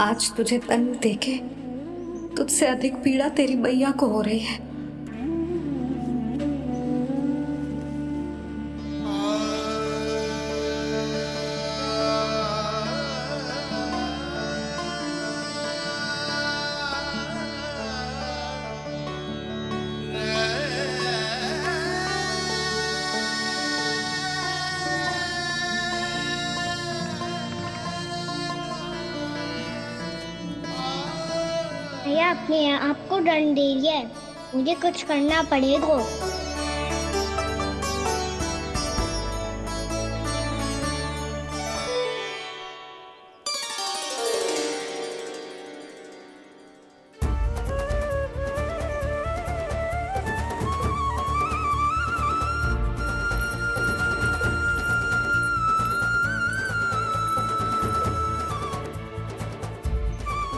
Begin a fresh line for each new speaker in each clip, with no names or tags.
आज तुझे तन देके तुझसे अधिक पीड़ा तेरी मैया को हो रही है।
भैया अपने आपको दंड दे रही है, मुझे कुछ करना पड़ेगा।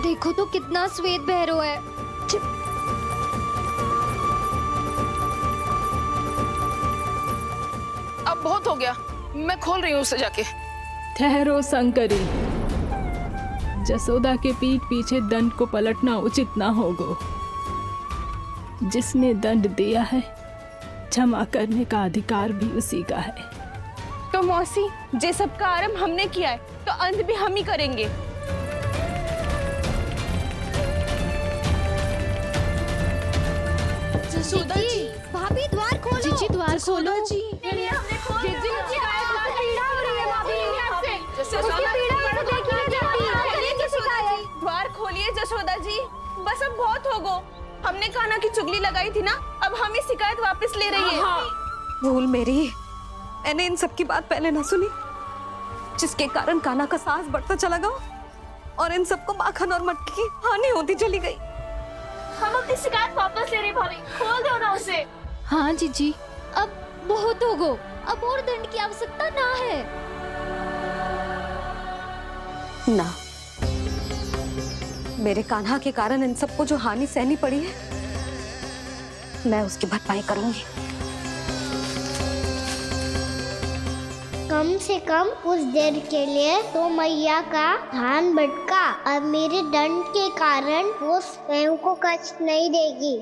देखो तो कितना श्वेत भैरव है।
अब बहुत हो गया, मैं खोल रही हूँ उसे जाके।
ठहरो शंकरी, जसोदा के पीठ पीछे दंड को पलटना उचित ना होगा। जिसने दंड दिया है क्षमा करने का अधिकार भी उसी का है।
तो मौसी, जे सब का आरंभ हमने किया है तो अंत भी हम ही करेंगे।
जसोदा जी, भाभी द्वार खोलो।
जीजी द्वार खोलो।
द्वार खोलिए जसोदा जी, बस अब बहुत हो गो। हमने कान्हा की चुगली लगाई थी ना, अब हम ही शिकायत वापस ले रही है।
भूल मेरी, मैंने इन सब की बात पहले ना सुनी, जिसके कारण कान्हा का साहस बढ़ता चला गया और इन सबको माखन और मटकी की हानि होती चली गई।
हम अपनी शिकायत वापस ले रहे भाभी, खोल दो ना उसे।
हाँ जीजी, अब बहुत हो गो, अब और दंड की आवश्यकता ना है।
ना, मेरे कान्हा के कारण इन सबको जो हानि सहनी पड़ी है, मैं उसकी भरपाई करूंगी।
कम से कम कुछ देर के लिए तो मैया का ध्यान भटका, अब मेरे दंड के कारण वो स्वयं को कष्ट नहीं देगी।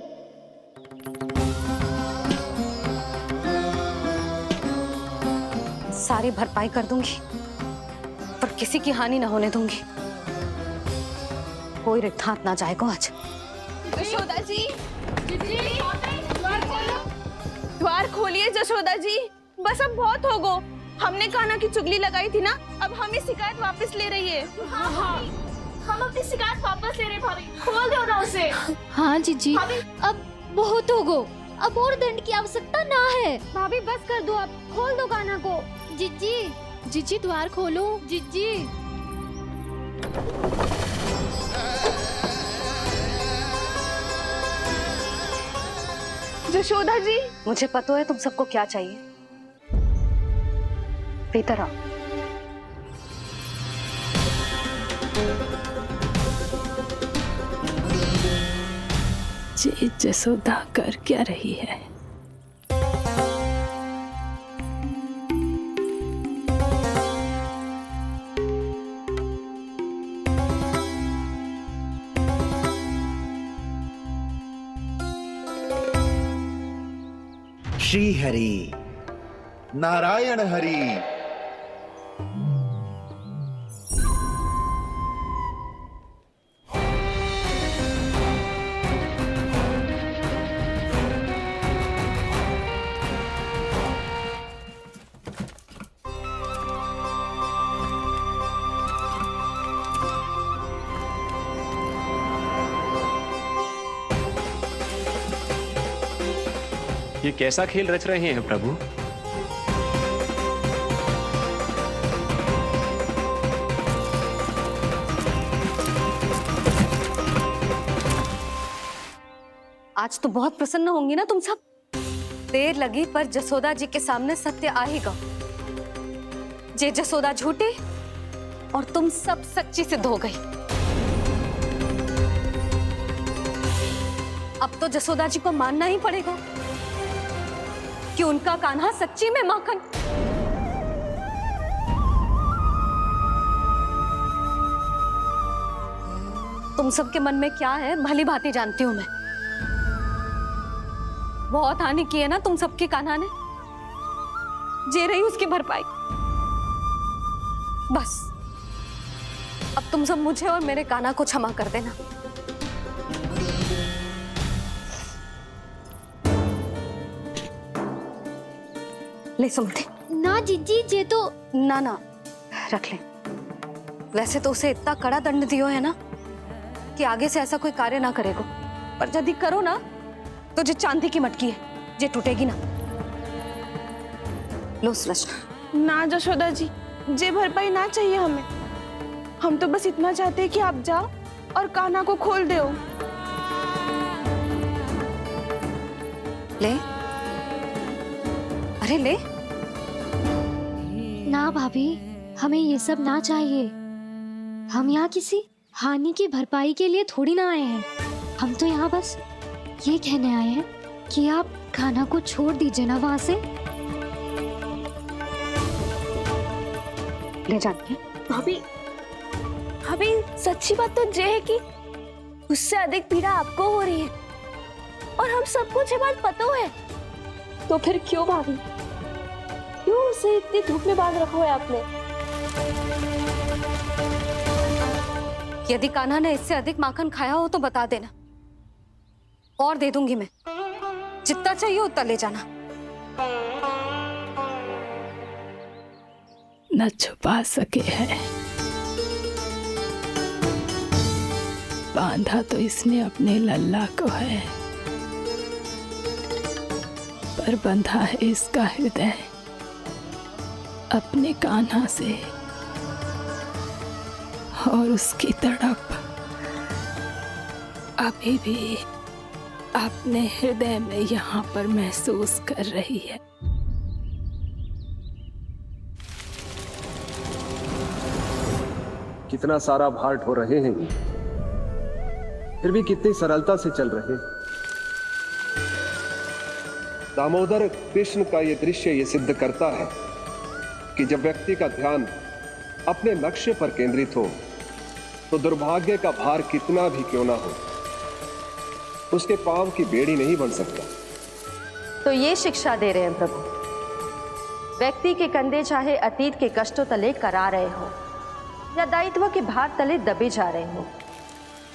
सारी भरपाई कर दूंगी, पर किसी की हानि न होने दूंगी। कोई रिक्त हाथ ना जाएगा आज।
जसोदा जी, द्वार खोलिए जसोदा जी, बस अब बहुत हो गो। हमने कान्हा की चुगली लगाई थी ना, अब हम ही शिकायत वापस ले रही है।
हम अपनी शिकायत वापस ले रहे भाभी, खोल दो ना उसे।
हाँ जीजी, अब बहुत हो गो, अब और दंड की आवश्यकता ना है।
भाभी बस कर दो, अब खोल दो कान्हा को।
जीजी, जीजी द्वार खोलो। जीजी,
जसोदा जी,
मुझे पता है तुम सबको क्या चाहिए। भीतर आओ।
जी जसोदा कर क्या रही है?
श्री हरि नारायण हरि।
ये कैसा खेल रच रहे हैं प्रभु?
आज तो बहुत प्रसन्न होंगी ना तुम सब। देर लगी पर जसोदा जी के सामने सत्य आ ही गया। जे जसोदा झूठी और तुम सब सच्ची सिद्ध हो गई। अब तो जसोदा जी को मानना ही पड़ेगा कि उनका कान्हा सच्ची में माखन। तुम सबके मन में क्या है भली भांति जानती हूं मैं। बहुत हानि की है ना तुम सबकी कान्हा ने, जे रही उसकी भरपाई। बस अब तुम सब मुझे और मेरे कान्हा को क्षमा कर देना। ले सुमति।
ना जीजी, जे तो
ना ना रख ले। वैसे तो उसे इतना कड़ा दंड दियो है ना कि आगे से ऐसा कोई कार्य ना करेगो, पर यदि करो ना तो जो चांदी की मटकी है जे टूटेगी ना। लो सृष्टि।
ना जशोदा जी, जे भरपाई ना चाहिए हमें। हम तो बस इतना चाहते हैं कि आप जाओ और कान्हा को खोल दो।
ले, अरे ले।
ना भाभी, हमें ये सब ना चाहिए। हम यहाँ किसी हानि की भरपाई के लिए थोड़ी ना आए हैं। हम तो यहाँ बस ये कहने आए हैं कि आप कान्हा को छोड़ दीजिए ना वहां से।
ले जाके।
भाभी, भाभी सच्ची बात तो ये है कि उससे अधिक पीड़ा आपको हो रही है और हम सबको ये बात पता है। तो फिर क्यों भाभी, क्यों उसे इतनी धूप में बांध रखा है आपने?
यदि कान्हा ने इससे अधिक माखन खाया हो तो बता देना, और दे दूंगी मैं। जितना चाहिए उतना ले जाना।
न छुपा सके है, बांधा तो इसने अपने लल्ला को है, पर बंधा है इसका हृदय अपने कान्हा से, और उसकी तड़प अभी भी अपने हृदय में यहाँ पर महसूस कर रही है।
कितना सारा भार ढो रहे हैं, फिर भी कितनी सरलता से चल रहे हैं। दामोदर कृष्ण का यह दृश्य ये सिद्ध करता है कि जब व्यक्ति का ध्यान अपने लक्ष्य पर केंद्रित हो तो दुर्भाग्य का भार कितना भी क्यों ना हो, उसके पांव की बेड़ी नहीं बन सकता।
तो ये शिक्षा दे रहे हैं प्रभु, व्यक्ति के कंधे चाहे अतीत के कष्टों तले करा रहे हो या दायित्व के भार तले दबे जा रहे हो,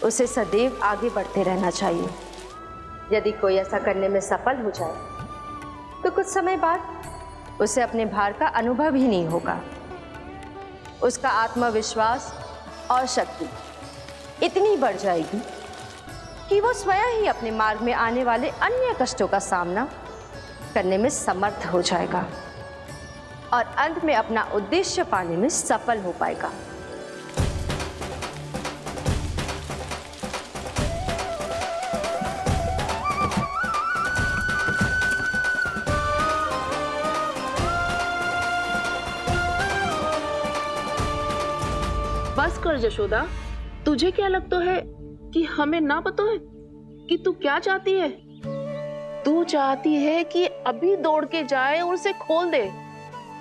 उसे सदैव आगे बढ़ते रहना चाहिए। यदि कोई ऐसा करने में सफल हो जाए तो कुछ समय बाद उसे अपने भार का अनुभव ही नहीं होगा। उसका आत्मविश्वास और शक्ति इतनी बढ़ जाएगी कि वो स्वयं ही अपने मार्ग में आने वाले अन्य कष्टों का सामना करने में समर्थ हो जाएगा और अंत में अपना उद्देश्य पाने में सफल हो पाएगा।
बस कर जशोदा, तुझे क्या लगता है कि हमें ना पता है कि तू क्या चाहती है? तू चाहती है कि अभी दौड़ के जाए और उसे खोल दे,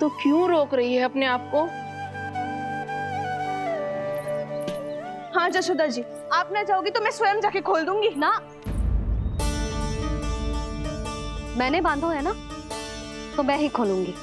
तो क्यों रोक रही है अपने आप को?
हाँ जशोदा जी, आप ना जाओगी तो मैं स्वयं जाके खोल दूंगी।
ना, मैंने बांधो है ना, तो मैं ही खोलूंगी।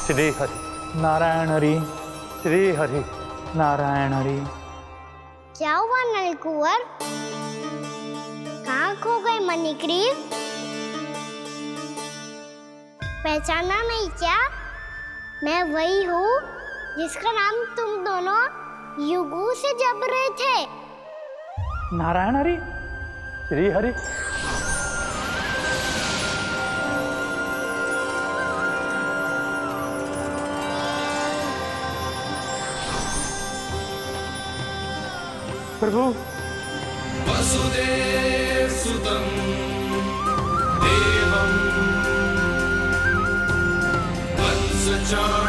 श्री हरि नारायण हरि, श्री हरि नारायण हरि।
क्या हुआ नलकुंवर? कहाँ खो गई मणिग्रीव? पहचाना नहीं क्या? मैं वही हूँ जिसका नाम तुम दोनों युगों से जप रहे थे।
नारायण हरि, श्री हरि। प्रभु,
वसुदेव सुतं देवं वंशचाणूरमर्दनम्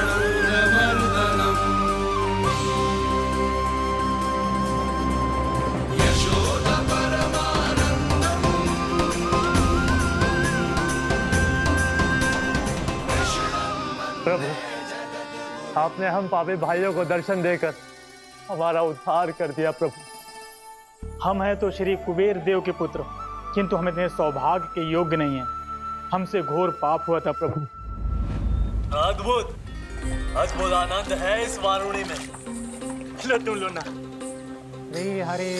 यशोदा परमानन्दम्
प्रभु, आपने हम पापी भाइयों को दर्शन देकर हमारा उद्धार कर दिया। प्रभु, हम हैं तो श्री कुबेर देव के पुत्र, किंतु हम इतने सौभाग्य के योग्य नहीं हैं। हमसे घोर पाप हुआ था प्रभु।
अद्भुत अद्भुत आनंद है इस वारुणी में। लो तुम लो ना।
श्री हरि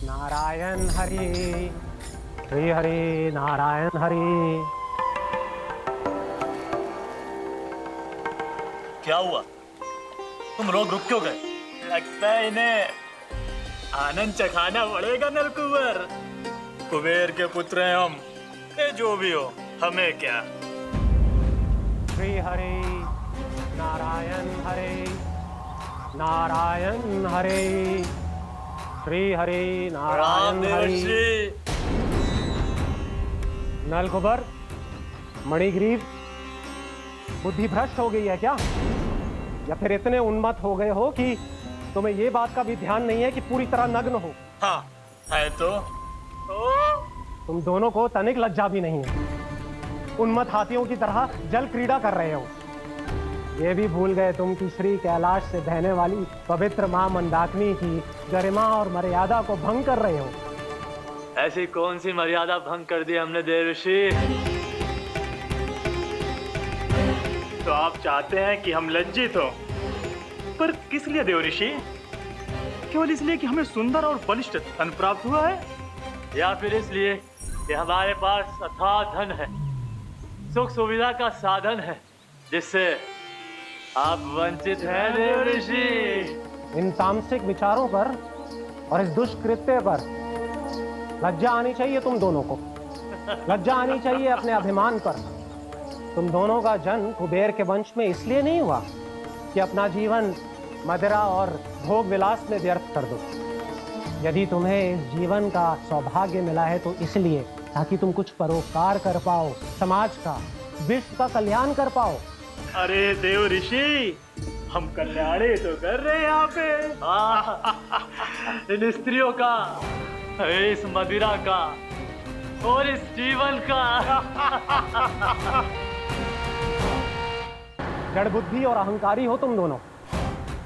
नारायण हरि, श्री हरि नारायण हरि।
क्या हुआ? तुम रोक क्यों गए? लगता है इन्हें आनंद चखाना पड़ेगा नलकुबर। कुबेर के पुत्र हैं हम, ये जो भी हो हमें क्या।
श्री हरि नारायण हरि, नारायण हरि, श्री हरि नारायण हरि। नलकुबर, मणिग्रीव, बुद्धि भ्रष्ट हो गई है क्या? या फिर इतने उन्मत्त हो गए हो कि तुम्हें ये बात का भी ध्यान नहीं है कि पूरी तरह नग्न हो?
हाँ है तो।
तुम दोनों को तनिक लज्जा भी नहीं है। उन्मत्त हाथियों की तरह जल क्रीड़ा कर रहे हो। ये भी भूल गए तुम कि श्री कैलाश से बहने वाली पवित्र मां मंदाकिनी की गरिमा और मर्यादा को भंग कर रहे हो।
ऐसी कौन सी मर्यादा भंग कर दी हमने देव ऋषि?
तो आप चाहते हैं कि हम लज्जित हो, पर किस लिए देव ऋषि? केवल इसलिए कि हमें सुंदर और बलिष्ठ धन प्राप्त हुआ है,
या फिर इसलिए कि हमारे पास अथाह धन है, सुख सुविधा का साधन है, जिससे आप वंचित हैं देव ऋषि?
इन तामसिक विचारों पर और इस दुष्कृत्य पर लज्जा आनी चाहिए तुम दोनों को। लज्जा आनी चाहिए अपने अभिमान पर। तुम दोनों का जन्म कुबेर के वंश में इसलिए नहीं हुआ कि अपना जीवन मदिरा और भोग विलास में व्यर्थ कर दो। यदि तुम्हें इस जीवन का सौभाग्य मिला है तो इसलिए ताकि तुम कुछ परोपकार कर पाओ, समाज का, विश्व का कल्याण कर पाओ।
अरे देव ऋषि, हम कल्याणी तो कर रहे हैं यहाँ पे। इन स्त्रियों का, इस मदिरा का और इस जीवन का।
जड़ बुद्धि और अहंकारी हो तुम दोनों।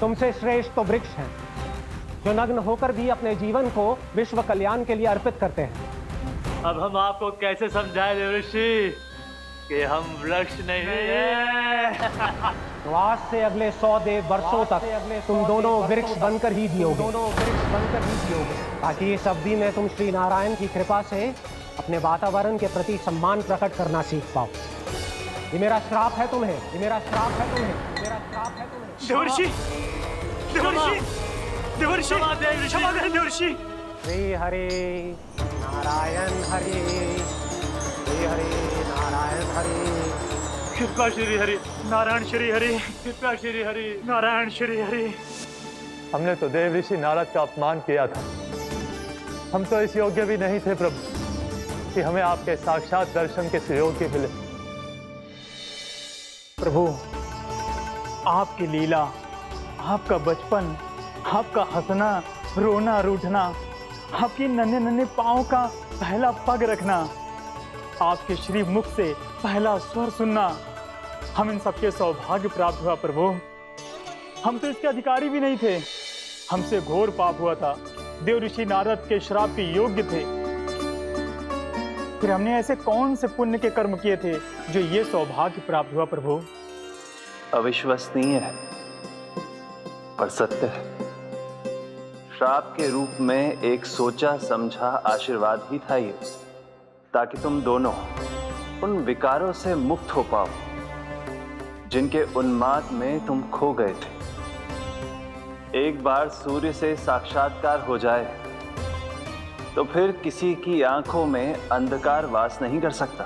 तुमसे श्रेष्ठ तो वृक्ष हैं, जो नग्न होकर भी अपने जीवन को विश्व कल्याण के लिए अर्पित करते हैं।
अब हम आपको कैसे समझाएं देव ऋषि कि हम वृक्ष नहीं हैं?
तो आज से अगले 100 देव वर्षों तक तुम दोनों वृक्ष बनकर ही जियोगे, ताकि इस अवधि में तुम श्री नारायण की कृपा से अपने वातावरण के प्रति सम्मान प्रकट करना सीख पाओ। ये मेरा श्राप है तुम्हें, ये मेरा श्राप है तुम्हें, मेरा श्राप है तुम्हें।
देवर्षि, देवर्षि, देवर्षि, क्षमा करें देवर्षि।
श्री हरि नारायण हरि, श्री हरि नारायण हरि।
कृपा श्री हरि नारायण श्री हरि, कृपा श्री हरि नारायण श्री हरि।
हमने तो देव ऋषि नारद का अपमान किया था। हम तो इस योग्य भी नहीं थे प्रभु कि हमें आपके साक्षात दर्शन के सुयोग्य मिले। प्रभु, आपकी लीला, आपका बचपन, आपका हंसना, रोना, रूठना, आपकी नन्हे नन्हे पाँव का पहला पग रखना, आपके श्री मुख से पहला स्वर सुनना, हम इन सबके सौभाग्य प्राप्त हुआ प्रभु। हम तो इसके अधिकारी भी नहीं थे। हमसे घोर पाप हुआ था, देव ऋषि नारद के श्राप के योग्य थे। फिर हमने ऐसे कौन से पुण्य के कर्म किए थे जो ये सौभाग्य प्राप्त हुआ प्रभु?
अविश्वसनीय है पर सत्य है। श्राप के रूप में एक सोचा समझा आशीर्वाद ही था ये, ताकि तुम दोनों उन विकारों से मुक्त हो पाओ जिनके उन्माद में तुम खो गए थे। एक बार सूर्य से साक्षात्कार हो जाए तो फिर किसी की आंखों में अंधकार वास नहीं कर सकता।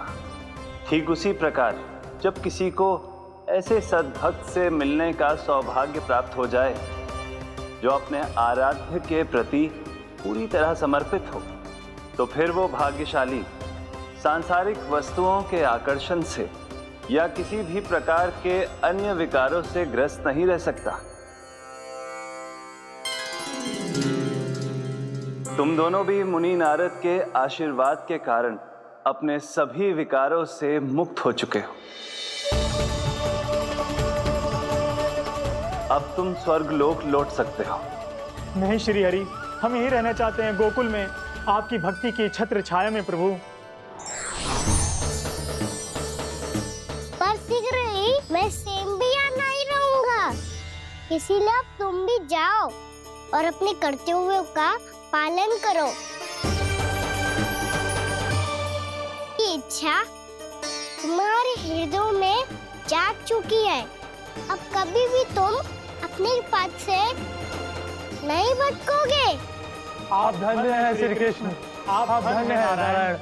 ठीक उसी प्रकार जब किसी को ऐसे सद्भक्त से मिलने का सौभाग्य प्राप्त हो जाए जो अपने आराध्य के प्रति पूरी तरह समर्पित हो, तो फिर वो भाग्यशाली सांसारिक वस्तुओं के आकर्षण से या किसी भी प्रकार के अन्य विकारों से ग्रस्त नहीं रह सकता। तुम दोनों भी मुनि नारद के आशीर्वाद के कारण अपने सभी विकारों से मुक्त हो चुके हो। अब तुम स्वर्गलोक लौट सकते हो।
नहीं श्री हरि, हम यहीं रहना चाहते हैं, गोकुल में आपकी भक्ति की छत्र छाया में प्रभु।
पर शीघ्र ही मैं सेम्बिया नहीं रहूंगा, इसीलिए अब तुम भी जाओ और अपने कर्तव्यों का पालन करो। ये इच्छा तुम्हारे हृदय में जाग चुकी है। अब कभी भी तुम अपने पद से नहीं भटकोगे।
आप धन्य हैं श्री कृष्ण, आप धन्य हैं नारायण,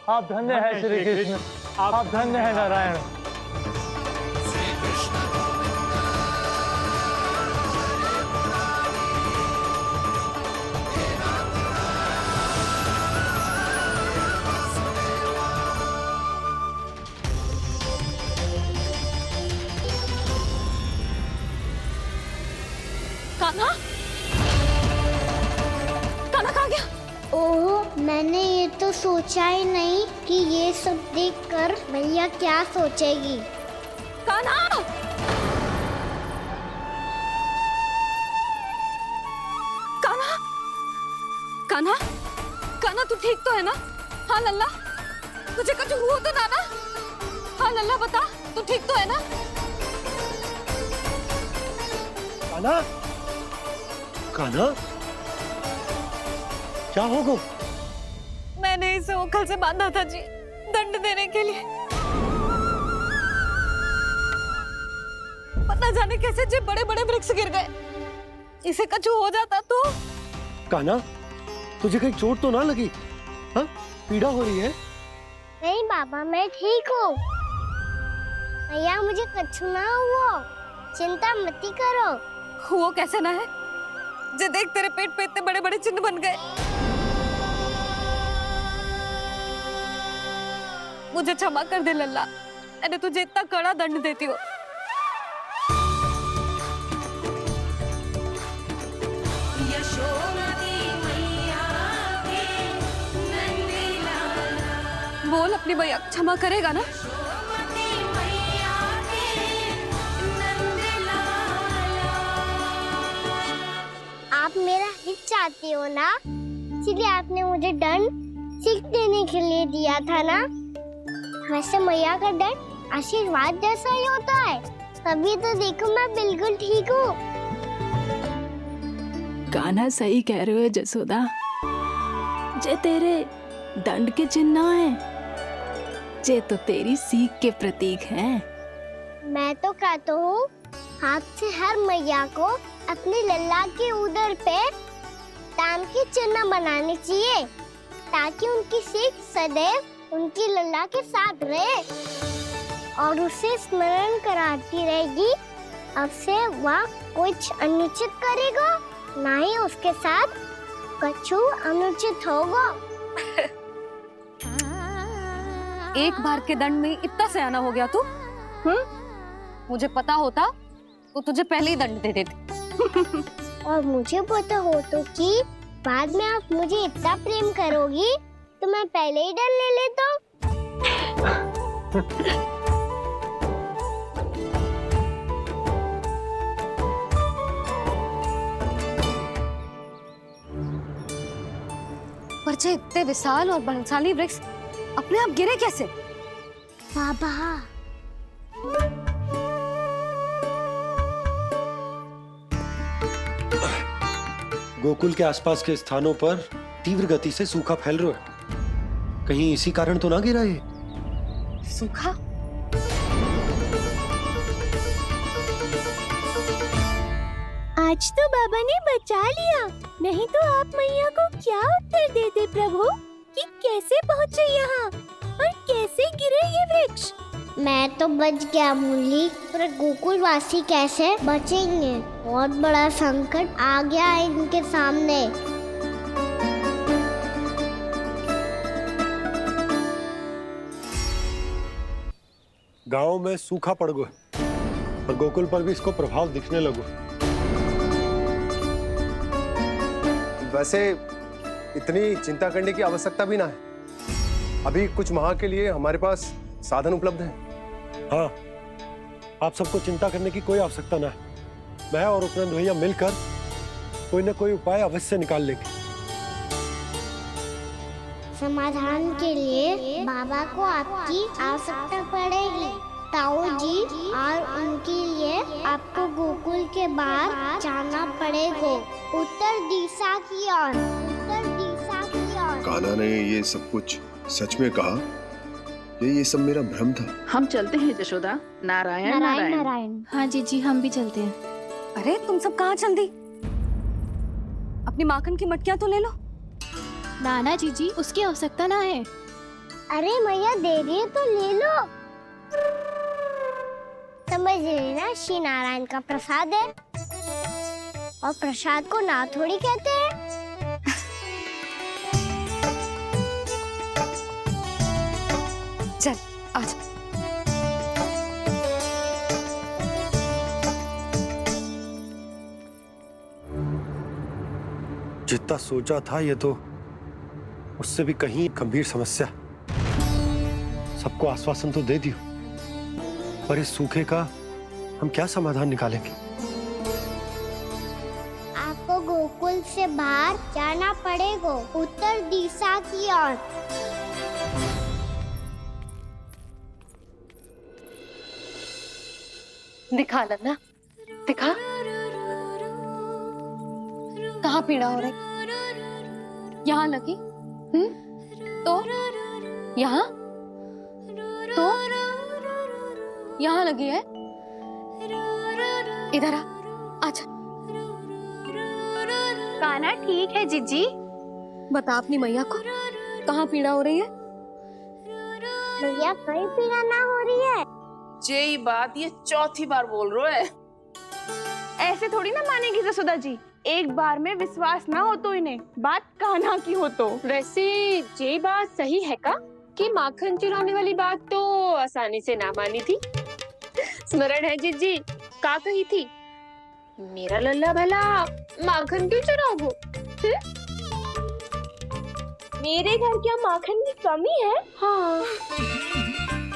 आप धन्य हैं श्री कृष्ण, आप धन्य हैं नारायण।
कान्हा, कान्हा कहाँ गया?
ओह, मैंने ये तो सोचा ही नहीं कि ये सब देखकर भैया क्या सोचेगी।
कान्हा! कान्हा! कान्हा! कान्हा तू ठीक तो है ना? हाँ लल्ला, तुझे कुछ हुआ तो ना ना? हाँ लल्ला बता, तू ठीक तो है ना?
कान्हा, कान्हा, क्या होगा?
मैंने इसे ओखल से बांधा था जी, दंड देने के लिए। पता जाने कैसे जे बड़े बड़े वृक्ष गिर गए। इसे कुछ हो जाता तो?
कान्हा, तुझे कहीं चोट तो ना लगी? हाँ, पीड़ा हो रही है?
नहीं बाबा, मैं ठीक हूँ। भैया मुझे कुछ ना हुआ, चिंता मत करो।
वो कैसे ना है? जे देख तेरे पेट पे इतने बड़े बड़े चिन्ह बन गए। मुझे क्षमा कर दे लल्ला, मैंने तुझे इतना कड़ा दंड देती हो। बोल अपनी भैया क्षमा करेगा ना?
आप मेरा हित चाहते हो ना, इसलिए आपने मुझे दंड सीख देने के लिए दिया था ना। वैसे मैया का दंड आशीर्वाद जैसा ही होता है, तभी तो देखो मैं बिल्कुल ठीक हूँ।
कान्हा सही कह रहे हो जसोदा, जे तेरे दंड के चिन्ह है, जे तो तेरी सीख के प्रतीक हैं।
मैं तो कहता हूँ हाथ से हर मैया को अपने लल्ला के उदर पे ताम के चिन्ह बनाने चाहिए, ताकि उनकी सीख सदैव उनकी लल्ला के साथ रहे और उसे स्मरण कराती रहेगी। अब से वह कुछ अनुचित करेगा, ना ही उसके साथ कुछ अनुचित होगा।
एक बार के दंड में इतना सयाना हो गया तू? मुझे पता होता तो तुझे पहले ही दंड दे देती।
और मुझे पता हो तो कि बाद में आप मुझे इतना प्रेम करोगी तो मैं पहले ही डर ले लेता।
पर जे इतने विशाल और बलशाली वृक्ष अपने आप गिरे कैसे?
बाबा,
गोकुल के आसपास के स्थानों पर तीव्र गति से सूखा फैल रहा है। कहीं इसी कारण तो ना गिरा ये?
सूखा?
आज तो बाबा ने बचा लिया, नहीं तो आप मैया को क्या उत्तर देते प्रभु कि कैसे पहुँचे यहाँ और कैसे गिरे ये वृक्ष।
मैं तो बच गया मुरली, पर गोकुलवासी कैसे बचेंगे? बहुत बड़ा संकट आ गया है इनके सामने।
गांव में सूखा पड़ गया और गोकुल पर भी इसको प्रभाव दिखने लगो।
वैसे इतनी चिंता करने की आवश्यकता भी ना है। अभी कुछ माह के लिए हमारे पास साधन उपलब्ध है।
हाँ, आप सबको चिंता करने की कोई आवश्यकता ना है। मैं और उपनंद भैया मिलकर कोई ना कोई उपाय अवश्य निकाल लेंगे।
समाधान के लिए बाबा को आपकी आवश्यकता पड़ेगी। ताऊ जी और उनके लिए आपको गोकुल के बाहर जाना पड़ेगा, उत्तर दिशा की ओर, उत्तर दिशा की ओर।
कान्हा ने ये सब कुछ सच में कहा? ये सब मेरा भ्रम था।
हम चलते हैं जशोदा। नारायण नारायण
नारायण। हाँ जीजी, हम भी चलते हैं।
अरे तुम सब कहाँ चल दी? अपनी माखन की मटकियाँ तो ले लो।
नाना जीजी, उसकी आवश्यकता ना है।
अरे मैया दे रही है तो ले लो। समझ लेना, श्री नारायण का प्रसाद है और प्रसाद को ना थोड़ी कहते हैं।
चल आज।
जितना सोचा था ये तो उससे भी कहीं गंभीर समस्या। सबको आश्वासन तो दे दियो, पर इस सूखे का हम क्या समाधान निकालेंगे?
आपको गोकुल से बाहर जाना पड़ेगा, उत्तर दिशा की ओर।
दिखा लन्ना, दिखा। कहाँ पीड़ा हो रही? यहाँ लगी? तो यहाँ? तो यहाँ लगी है? इधर आ, आजा।
कान्हा ठीक है जीजी।
बता अपनी मैया को कहाँ पीड़ा हो रही है?
भैया कहीं पीड़ा ना हो रही है।
ये बात ये चौथी बार बोल रहे है। ऐसे थोड़ी ना मानेगी जसोदा जी। एक बार में विश्वास ना हो तो इन्हें, बात कान्हा की हो तो।
वैसे ये बात सही है का कि माखन चुराने वाली बात तो आसानी से ना मानी थी। स्मरण है जीजी, का कही थी? मेरा लल्ला भला माखन क्यों चुराओगे? मेरे घर क्या माखन की कमी है?
हाँ,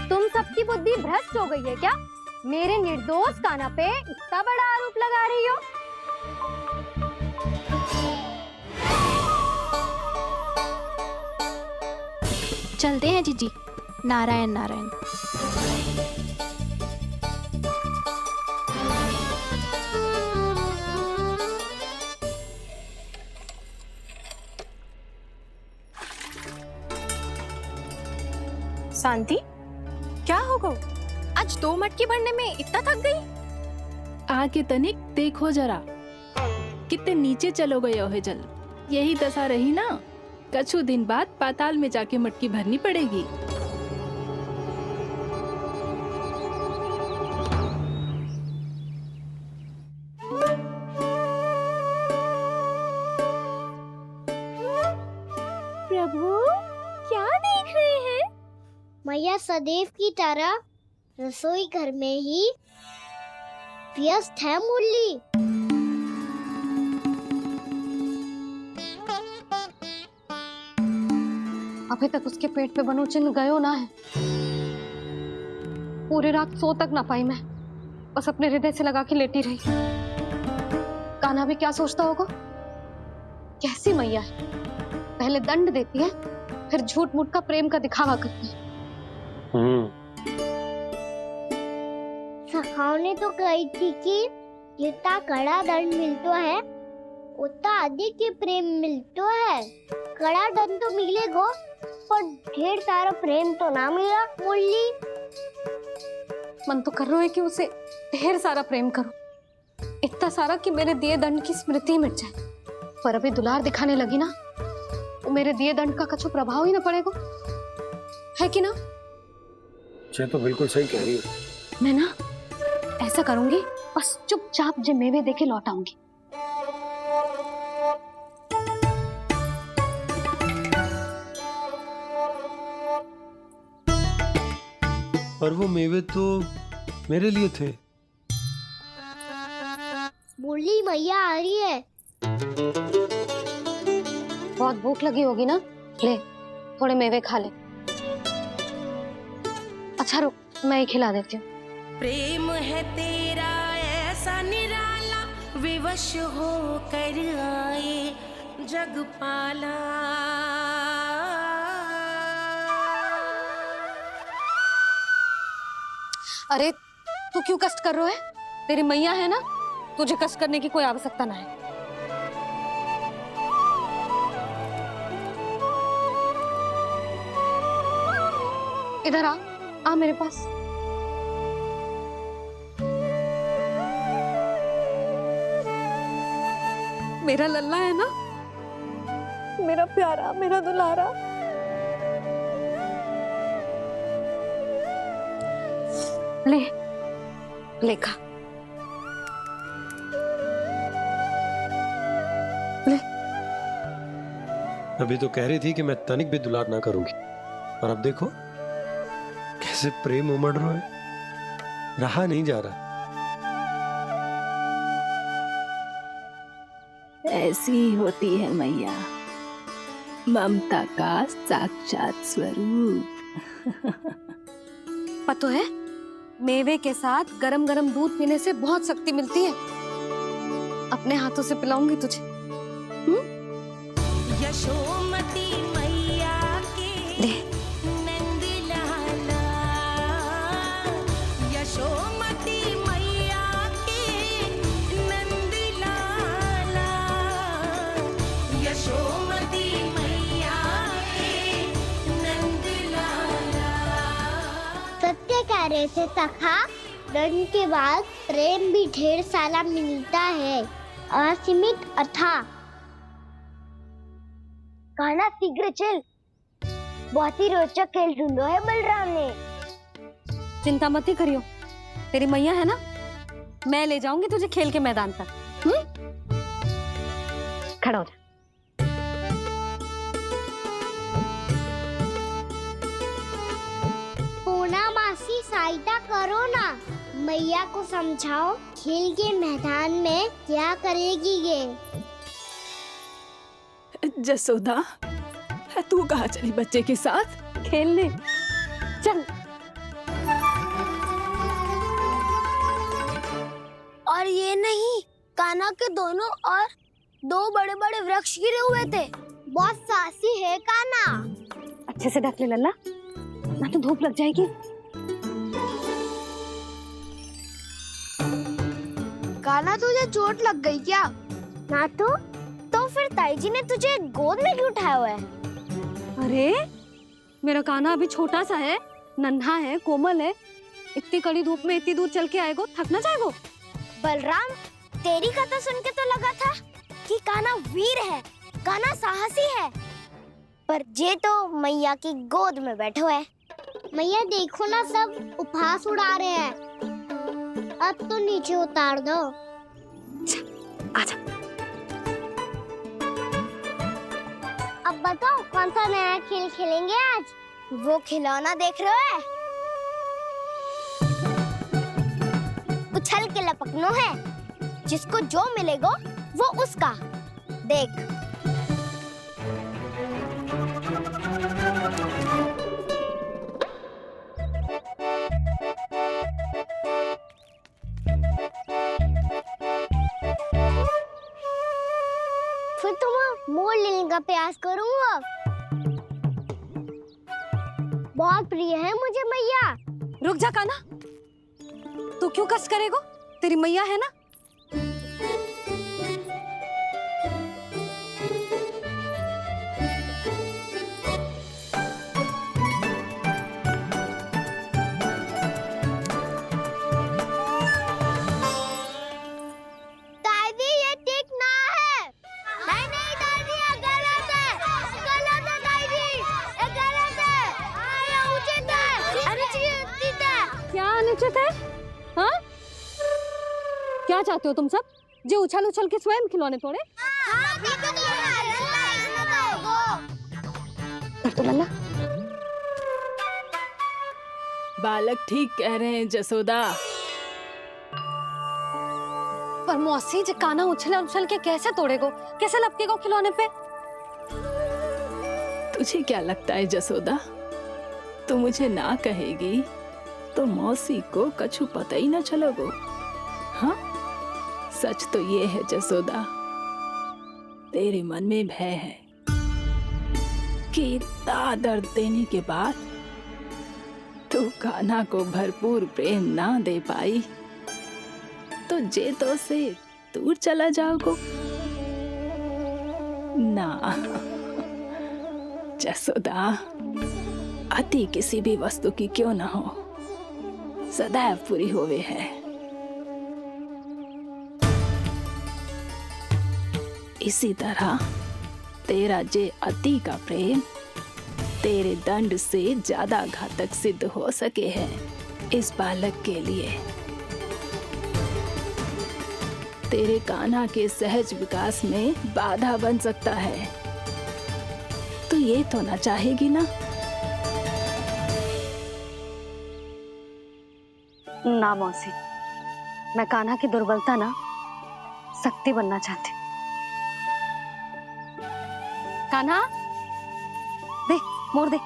तुम सबकी बुद्धि भ्रष्ट हो गई है क्या? मेरे निर्दोष कान्हा पे इतना बड़ा आरोप लगा रही हो? चलते हैं जीजी। नारायण नारायण।
शांति, क्या हो गो? आज 2 मटकी भरने में इतना थक गई?
आके तनिक देखो जरा, कितने नीचे चलो गए हो जल। यही दशा रही ना, कछु दिन बाद पाताल में जाके मटकी भरनी पड़ेगी।
प्रभु, क्या देख रहे हैं?
मैया सदैव की तरह रसोई घर में ही व्यस्त है मुरली।
अभी तक उसके पेट पे बनो चिन्ह गयो ना है। पूरी रात सो तक ना पाई मैं, बस अपने हृदय से लगा के लेटी रही। कान्हा भी क्या सोचता होगा? कैसी मैया है, पहले दंड देती है, फिर झूठ मूठ का प्रेम का दिखावा करती है।
सखाओ ने तो कही थी कि जितना कड़ा दंड मिलता है उतना अधिक ही प्रेम मिलता है। कड़ा धन तो मिलेगा, पर ढेर सारा प्रेम तो ना मिला। मुरली
मन तो कर रहा है कि उसे ढेर सारा प्रेम करूं, इतना सारा कि मेरे दिए दंड की स्मृति मिट जाए। पर अभी दुलार दिखाने लगी ना, तो मेरे दिए दंड का कछु प्रभाव ही ना पड़ेगा, है कि ना?
ये तो बिल्कुल सही कह रही हो।
मैं ना ऐसा करूंगी, बस चुपचाप जे मेवे देके लौट आऊंगी।
और वो मेवे तो मेरे लिए थे।
मुरली मैया आ रही है।
बहुत भूख लगी होगी ना, ले थोड़े मेवे खा ले। अच्छा रुक, मैं ही खिला देती हूँ।
प्रेम है तेरा ऐसा निराला, विवश हो कर आए जग पाला।
अरे तू क्यों कष्ट कर रहा है? तेरी मैया है ना, तुझे कष्ट करने की कोई आवश्यकता ना है। इधर आ मेरे पास। मेरा लल्ला है ना, मेरा प्यारा, मेरा दुलारा। ले ले खा, ले।
अभी तो कह रही थी कि मैं तनिक भी दुलार ना करूंगी, और अब देखो कैसे प्रेम उमड़ रहा है, रहा नहीं जा रहा।
ऐसी ही होती है मैया, ममता का साक्षात स्वरूप।
पता है, मेवे के साथ गरम गरम दूध पीने से बहुत शक्ति मिलती है। अपने हाथों से पिलाऊंगी तुझे।
यशोमती मैया के
ले।
नंद लाला, यशोमती मैया के नंद लाला, यशोमती मैया के नंद लाला।
सत्य कह रहे थे सखा, दंड के बाद प्रेम भी ढेर सारा मिलता है, असीमित अथाह। कहना शीघ्र चल, बहुत ही रोचक खेल ढूंढो है बलराम ने।
चिंता मत ही करियो, तेरी मैया है ना, मैं ले जाऊंगी तुझे खेल के मैदान तक। खड़ा हो जा।
पूना मासी सहायता करो ना, मैया को समझाओ खेल के मैदान में क्या करेगी ये।
जसोदा, तू कहाँ चली बच्चे के साथ?
खेलने चल।
और ये नहीं, कान्हा के दोनों और दो बड़े बड़े वृक्ष गिरे हुए थे। बहुत साहसी है कान्हा।
अच्छे से ढक ले लल्ला, ना तो धूप लग जाएगी।
कान्हा तुझे चोट लग गई क्या? ना तो फिर ताई जी ने तुझे गोद में क्यों उठाया हुआ है?
अरे मेरा कान्हा अभी छोटा सा है, नन्हा है, कोमल है। इतनी कड़ी धूप में इतनी दूर चल के आएगा, थक ना जाएगा?
बलराम, तेरी कथा सुन के तो लगा था कि कान्हा वीर है, कान्हा साहसी है, पर जे तो मैया की गोद में बैठे हुए। मैया देखो ना, सब उपहास उड़ा रहे हैं। अब तो नीचे उतार दो।
आजा।
अब बताओ कौन सा नया खेल खेलेंगे आज? वो खिलौना देख रहे हो? उछल के लपकनो है, जिसको जो मिलेगा वो उसका। देख। फिर तुम मोड़ लेने का प्रयास करूंगा। बहुत प्रिय है मुझे मैया।
रुक जा कान्हा, तू क्यों कष्ट करेगा? तेरी मैया है ना। उचित है? हाँ? क्या चाहते हो तुम सब? जो उछल उछल के स्वयं खिलौने तोड़े? तो लल्ला
बालक ठीक कह रहे हैं जसोदा।
पर मौसी जी काना उछल उछल के कैसे तोड़ेगो? कैसे लपकेगो खिलौने पे?
तुझे क्या लगता है जसोदा, तू मुझे ना कहेगी तो मौसी को कछु पता ही ना चलोगो। हाँ, सच तो ये है जसोदा, तेरे मन में भय है कि इतना दर्द देने के बाद तू कान्हा को भरपूर प्रेम ना दे पाई तो जे तो से दूर चला जाओगो ना। जसोदा, अति किसी भी वस्तु की क्यों ना हो, सदैव पूरी होवे है। इसी तरह तेरा जे अति का प्रेम तेरे दंड से ज्यादा घातक सिद्ध हो सके है इस बालक के लिए। तेरे कान्हा के सहज विकास में बाधा बन सकता है। तो ये तो ना चाहेगी ना?
ना मौसी, मैं कान्हा की दुर्बलता ना शक्ति बनना चाहती। कान्हा, दे मोड़ दे।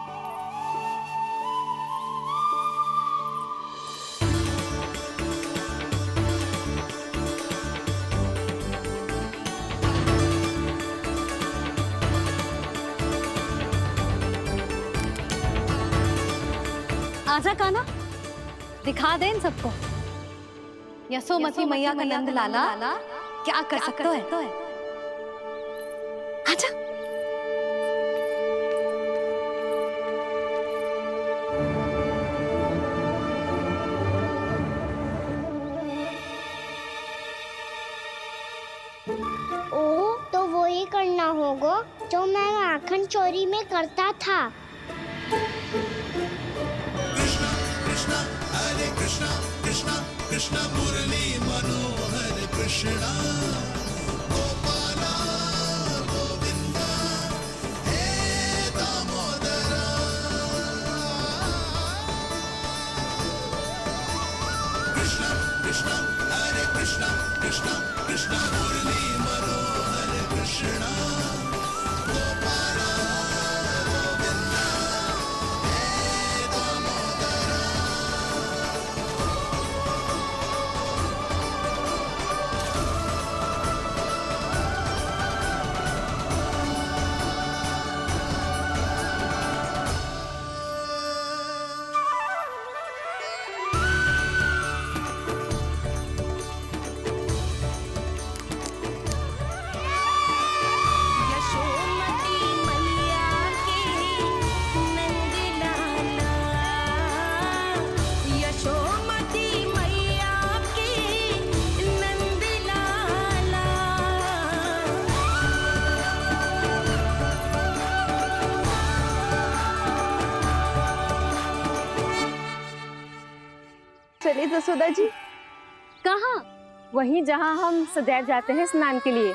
आजा कान्हा, दिखा दे इन सबको यशोमती मैया का नंद लाला क्या कर सकता है। आजा।
ओ, तो वो ही करना होगा जो मैं आखन चोरी में करता था।
कृष्णा कृष्णा मुरली मनोहर कृष्णा गोपाला गोविंदा हे दामोदरा। कृष्णा कृष्णा हरे कृष्णा कृष्णा कृष्णा मुरली मनोहर कृष्णा गोपाला गोविंदा हे दामोदरा।
यशोमती मैया के नंद लाला, यशोमती मैया के नंद लाला।
चलिए जसोदा जी।
कहाँ?
वहीं जहाँ हम सदैव जाते हैं स्नान के लिए,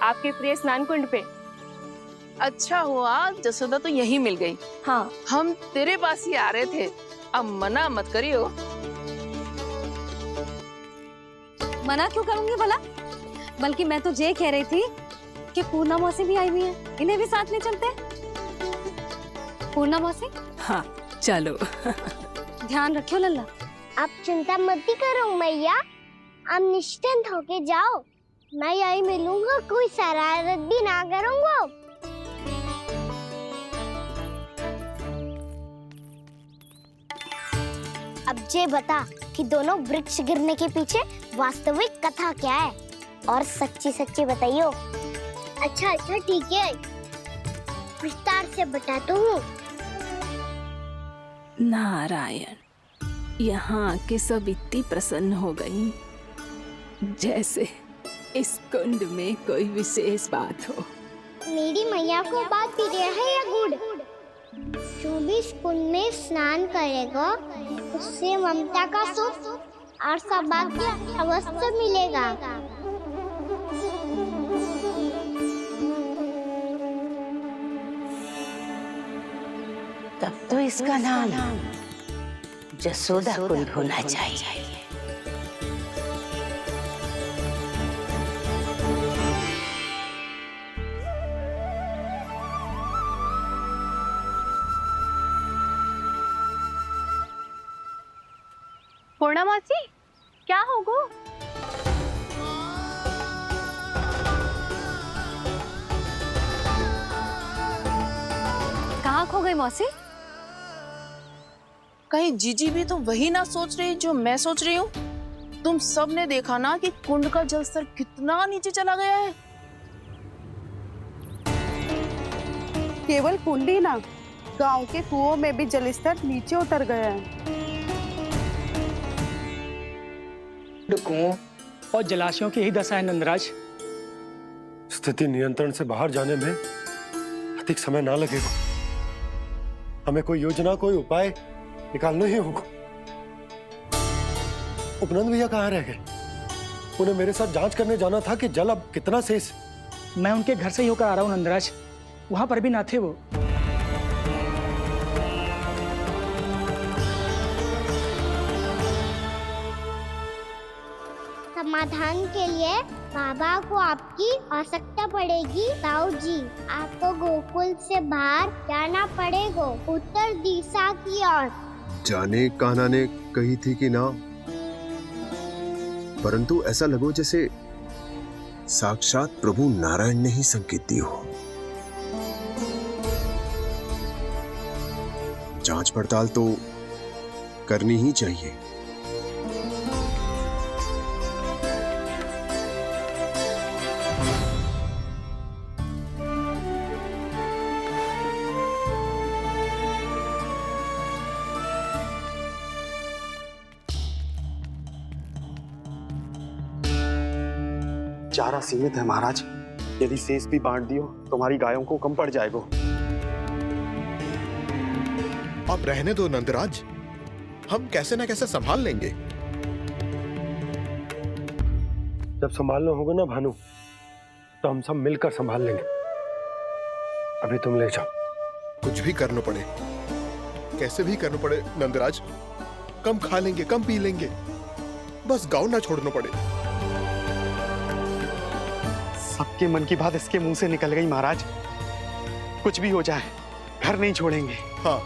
आपके प्रिय स्नान कुंड पे।
अच्छा हुआ जसोदा तो यहीं मिल गई।
हाँ,
हम तेरे पास ही आ रहे थे, अब मना मत करियो।
मना क्यों करूंगी भला? बल्कि मैं तो ये कह रही थी कि पूर्णा मौसी भी आई हुई है, इन्हें भी साथ ले चलते हैं। पूर्णा मौसी,
हाँ चलो।
ध्यान रखियो लल्ला।
आप चिंता मत करो मैया, आप निश्चिंत होके जाओ, मैं यही मिलूंगा, कोई शरारत भी ना करूंगा। अब ये बता कि दोनों वृक्ष गिरने के पीछे वास्तविक कथा क्या है, और सच्ची सच्ची बताइयो। अच्छा अच्छा ठीक है, विस्तार से बताता हूँ।
नारायण, यहाँ के सब इतनी प्रसन्न हो गई जैसे इस कुंड में कोई विशेष बात हो।
मेरी मैया को बात प्रिय है या गुड़? जो भी इस कुंड में में स्नान करेगा उससे ममता का सुख और सौभाग्य अवश्य मिलेगा।
तब तो इसका नाम जसोदा कुंड होना चाहिए।
पूर्णा मासी क्या होगो?
कहाँ खो गई मौसी?
कहीं जीजी भी तो वही ना सोच रही जो मैं सोच रही हूँ। तुम सब ने देखा ना कि कुंड का जलस्तर कितना नीचे चला गया है।
केवल कुंड ही ना, गांव के कुओं में भी जलस्तर नीचे उतर गया है।
कुओं और जलाशयों की ही दशा है नंदराज।
स्थिति नियंत्रण से बाहर जाने में अधिक समय ना लगेगा। हमें कोई योजना, कोई उपाय निकालना ही होगा। उपनंद भैया कहाँ रह गए? उन्हें मेरे साथ जांच करने जाना था कि जल अब कितना शेष।
मैं उनके घर से ही होकर आ रहा हूँ नंदराज, वहां पर भी ना थे वो।
समाधान के लिए बाबा को आपकी आवश्यकता पड़ेगी। ताऊ जी, आपको गोकुल से बाहर जाना पड़ेगा, उत्तर दिशा की ओर।
जाने कान्हा ने कही थी कि ना, परंतु ऐसा लगो जैसे साक्षात प्रभु नारायण ने ही संकेत दी हो। जांच पड़ताल तो करनी ही चाहिए।
चारा सीमित है महाराज, यदि शेष भी बांट दियो तो हमारी गायों को कम पड़ जाएगा।
अब रहने दो नंदराज, हम कैसे न कैसे संभाल लेंगे।
जब संभालना होगा ना भानु, तो हम सब मिलकर संभाल लेंगे। अभी तुम ले जाओ।
कुछ भी करना पड़े, कैसे भी करना पड़े नंदराज, कम खा लेंगे, कम पी लेंगे, बस गांव ना छोड़ना पड़े।
सबके मन की बात इसके मुंह से निकल गई महाराज। कुछ भी हो जाए घर नहीं छोड़ेंगे।
हाँ,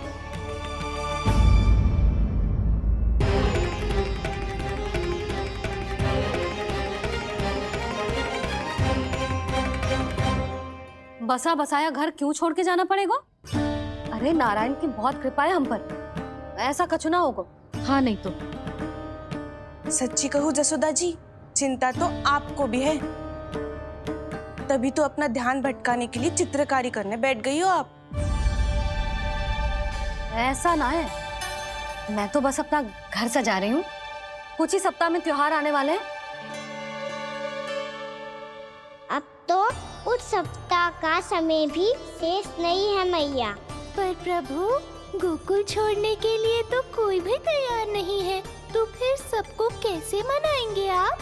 बसा बसाया घर क्यों छोड़ के जाना पड़ेगा? अरे नारायण की बहुत कृपा है हम पर, ऐसा कछु ना होगा।
हाँ नहीं तो।
सच्ची कहूँ जसोदा जी, चिंता तो आपको भी है, तभी तो अपना ध्यान भटकाने के लिए चित्रकारी करने बैठ गई हो आप।
ऐसा ना है, मैं तो बस अपना घर सजा रही हूँ। कुछ ही सप्ताह में त्योहार आने वाले हैं।
अब तो कुछ सप्ताह का समय भी शेष नहीं है मैया।
पर प्रभु, गोकुल छोड़ने के लिए तो कोई भी तैयार नहीं है, तो फिर सबको कैसे मनाएंगे आप?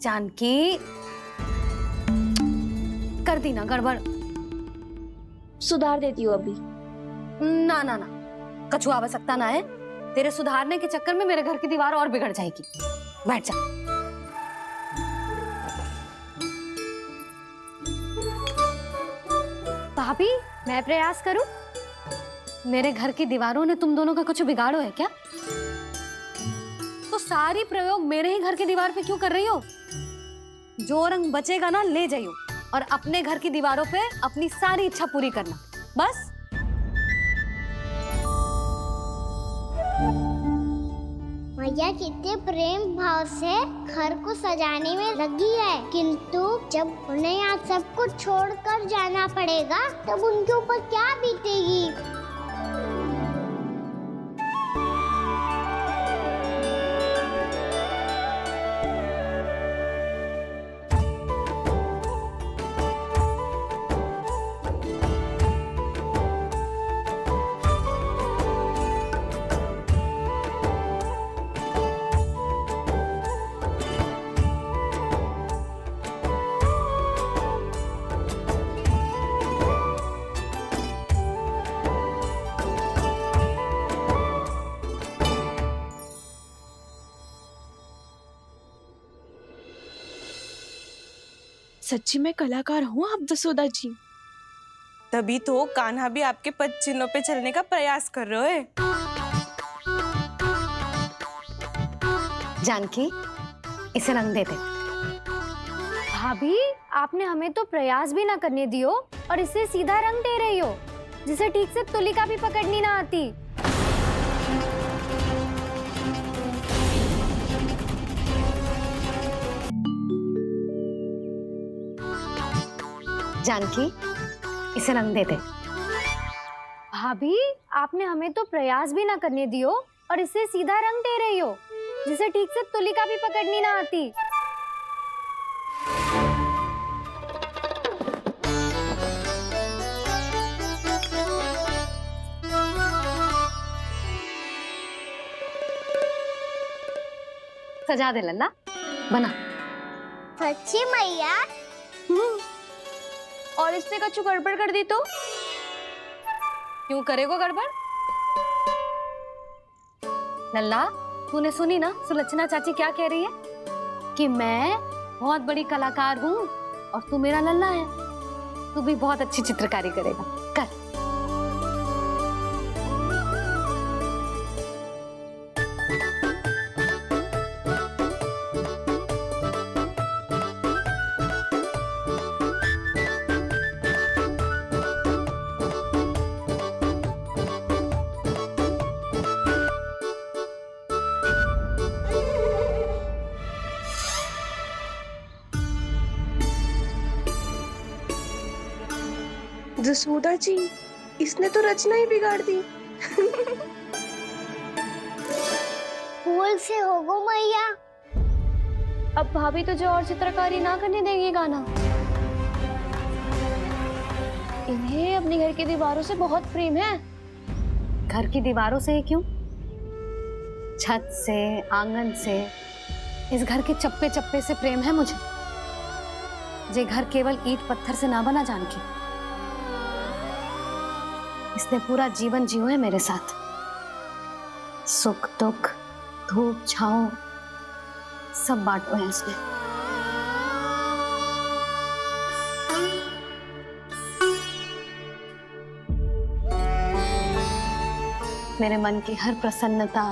जानकी, कर दी ना गड़बड़।
सुधार देती हूँ अभी।
ना ना ना, कछु आवश्यकता ना है। तेरे सुधारने के चक्कर में मेरे घर की दीवार और बिगड़ जाएगी। बैठ जा। भाभी, मैं प्रयास करूं? मेरे घर की दीवारों ने तुम दोनों का कुछ बिगाड़ो है क्या? तो सारी प्रयोग मेरे ही घर की दीवार पे क्यों कर रही हो? जो रंग बचेगा ना ले जाइयो, और अपने घर की दीवारों पे अपनी सारी इच्छा पूरी करना, बस।
मैया कितने प्रेम भाव से घर को सजाने में लगी है, किंतु जब उन्हें यहाँ सब कुछ छोड़कर जाना पड़ेगा तब उनके ऊपर क्या बीतेगी।
सच्ची में कलाकार हूँ आप जसोदा जी। तभी तो कान्हा भी आपके पद चिन्हों पे चलने का प्रयास कर रहे हैं।
जानकी, इसे रंग दे दे।
भाभी, आपने हमें तो प्रयास भी ना करने दियो और इसे सीधा रंग दे रही हो, जिसे ठीक से तुलिका भी पकड़नी ना आती।
जानकी, इसे रंग दे दे।
भाभी, आपने हमें तो प्रयास भी ना करने दियो और इसे सीधा रंग दे रही हो, जिसे ठीक से तुलिका भी पकड़नी ना आती।
सजा दे लल्ला, बना।
सच्ची मैया?
और इसने कछु गड़बड़ कर दी तो?
क्यों करेगो गड़बड़? लल्ला, तूने सुनी ना सुलक्षणा चाची क्या कह रही है? कि मैं बहुत बड़ी कलाकार हूँ और तू मेरा लल्ला है। तू भी बहुत अच्छी चित्रकारी करेगा, कर।
जसोदा जी, इसने तो रचना ही बिगाड़ दी।
फूल से होगो मैया।
अब भाभी तुझे और चित्रकारी ना करने देंगे गाना। इन्हें अपने घर की दीवारों से बहुत प्रेम है।
घर की दीवारों से ही क्यों? छत से, आंगन से, इस घर के चप्पे चप्पे से प्रेम है मुझे। ये घर केवल ईंट पत्थर से ना बना जानकी। इसने पूरा जीवन जियो है मेरे साथ। सुख दुख, धूप छांव सब बांटो है इसने। मेरे मन की हर प्रसन्नता,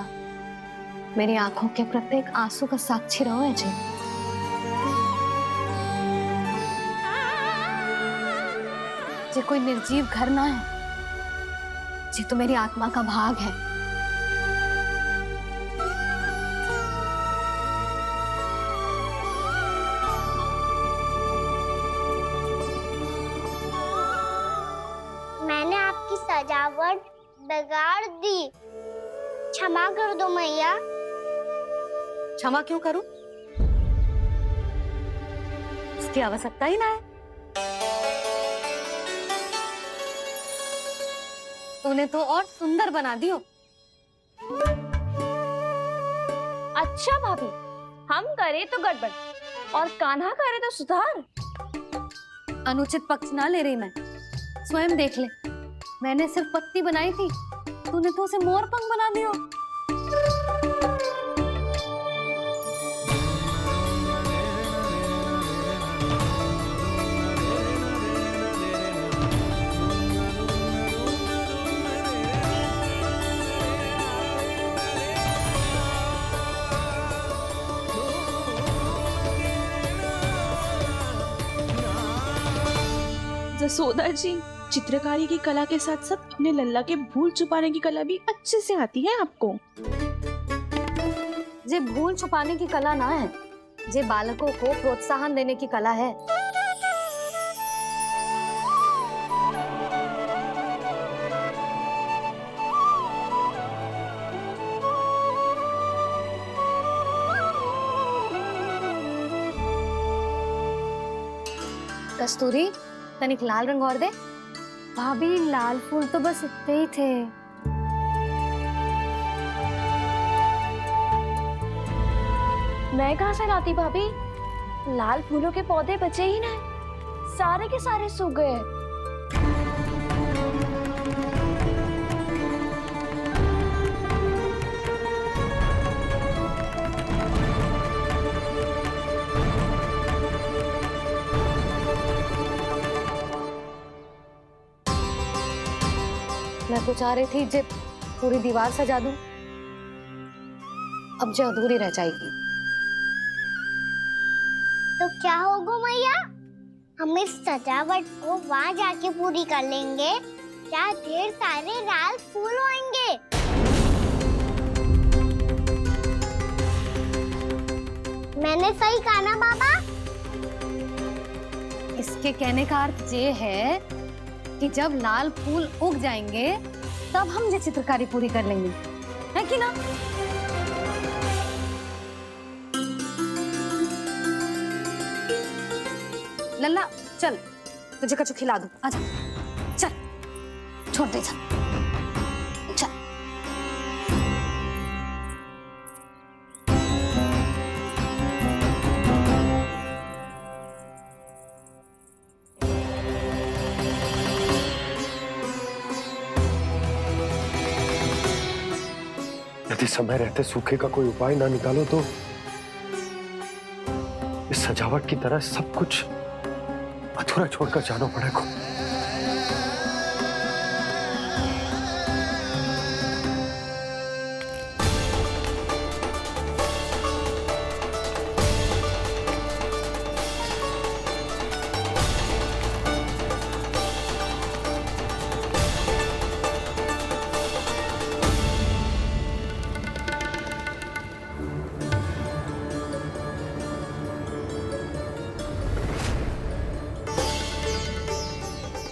मेरी आंखों के प्रत्येक आंसू का साक्षी रहो है जी। ये कोई निर्जीव घर ना है, ये तो मेरी आत्मा का भाग है।
मैंने आपकी सजावट बिगाड़ दी, क्षमा कर दो मैया।
क्षमा क्यों करूं? इसकी आवश्यकता ही ना है। तूने तो और सुंदर बना दियो।
अच्छा भाभी, हम करे तो गड़बड़ और कान्हा करे तो सुधार।
अनुचित पक्ष ना ले रही मैं, स्वयं देख ले। मैंने सिर्फ पत्ती बनाई थी, तूने तो उसे मोर पंख बना दियो।
जसोदा जी, चित्रकारी की कला के साथ साथ अपने लल्ला के भूल छुपाने की कला भी अच्छे से आती है आपको।
ये भूल छुपाने की कला ना है, ये बालकों को प्रोत्साहन देने की कला है। कस्तूरी, तनिक लाल रंग और दे।
भाभी, लाल फूल तो बस इतने ही थे।
मैं कहाँ से लाती भाभी? लाल फूलों के पौधे बचे ही ना, सारे के सारे सूख गए।
तो चाह रही थी जे पूरी दीवार सजा दूं, अब जो अधूरी रह जाएगी।
तो क्या होगा मैया, हम इस सजावट को वहाँ जाके पूरी कर लेंगे जहाँ ढेर सारे लाल फूल होंगे। मैंने सही कहा ना बाबा?
इसके कहने का अर्थ ये है कि जब लाल फूल उग जाएंगे तब हम ये चित्रकारी पूरी कर लेंगे, है कि ना? लल्ला चल, तुझे कछु खिला दूं, आजा, चल, छोड़ दे, चल, चल।
यदि समय रहते सूखे का कोई उपाय ना निकालो तो इस सजावट की तरह सब कुछ अधूरा छोड़कर जाना पड़ेगा।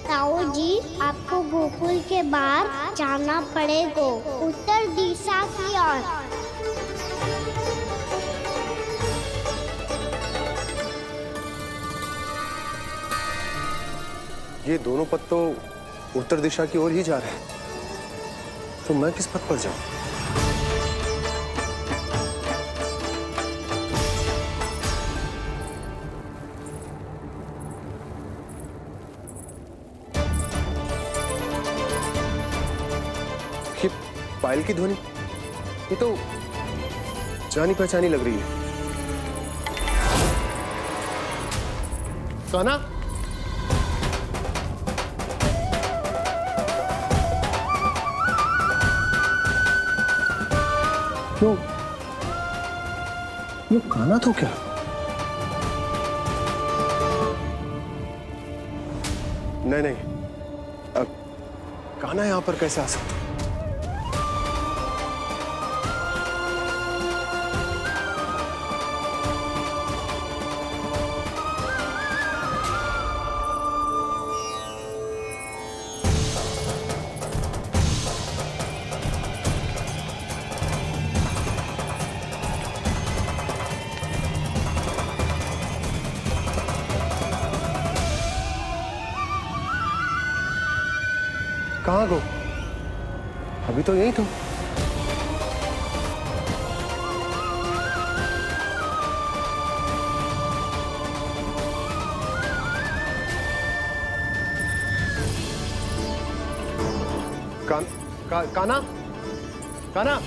ताऊ जी, आपको गोकुल के बाहर जाना पड़ेगा, उत्तर दिशा की ओर।
ये दोनों पथ तो उत्तर दिशा की ओर ही जा रहे हैं, तो मैं किस पथ पर जाऊं? ये पायल की ध्वनि, ये तो जानी पहचानी लग रही है। कान्हा, ये कान्हा तो क्या? नहीं नहीं, अब कान्हा यहां पर कैसे आ सकता? कहाँ गो? अभी तो यही तुम। कान्हा, कान्हा,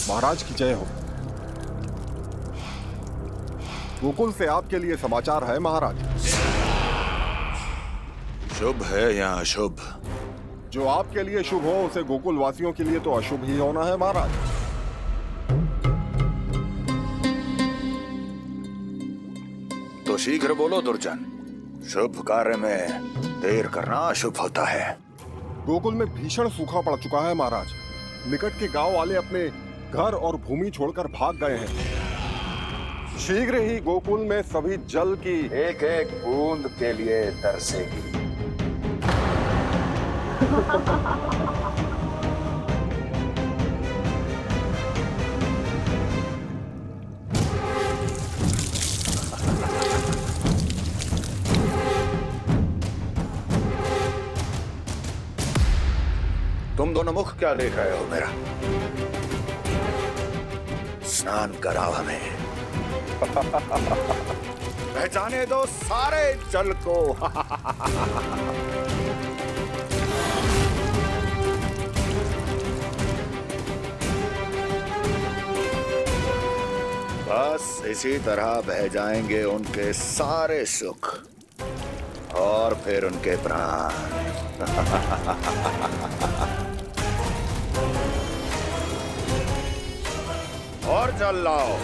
महाराज की जय हो। गोकुल से आपके लिए समाचार है महाराज।
शुभ है या अशुभ?
जो आपके लिए शुभ हो उसे गोकुल वासियों के लिए तो अशुभ ही होना है महाराज।
तो शीघ्र बोलो दुर्जन, शुभ कार्य में देर करना अशुभ होता है।
गोकुल में भीषण सूखा पड़ चुका है महाराज। निकट के गांव वाले अपने घर और भूमि छोड़कर भाग गए हैं। शीघ्र ही गोकुल में सभी जल की
एक एक बूंद के लिए तरसेगी। तुम दोनों मुख क्या देख रहे हो मेरा? स्नान कराओ हमें। बहकाने दो सारे जल को। बस इसी तरह बह जाएंगे उनके सारे सुख और फिर उनके प्राण। और जल लाओ।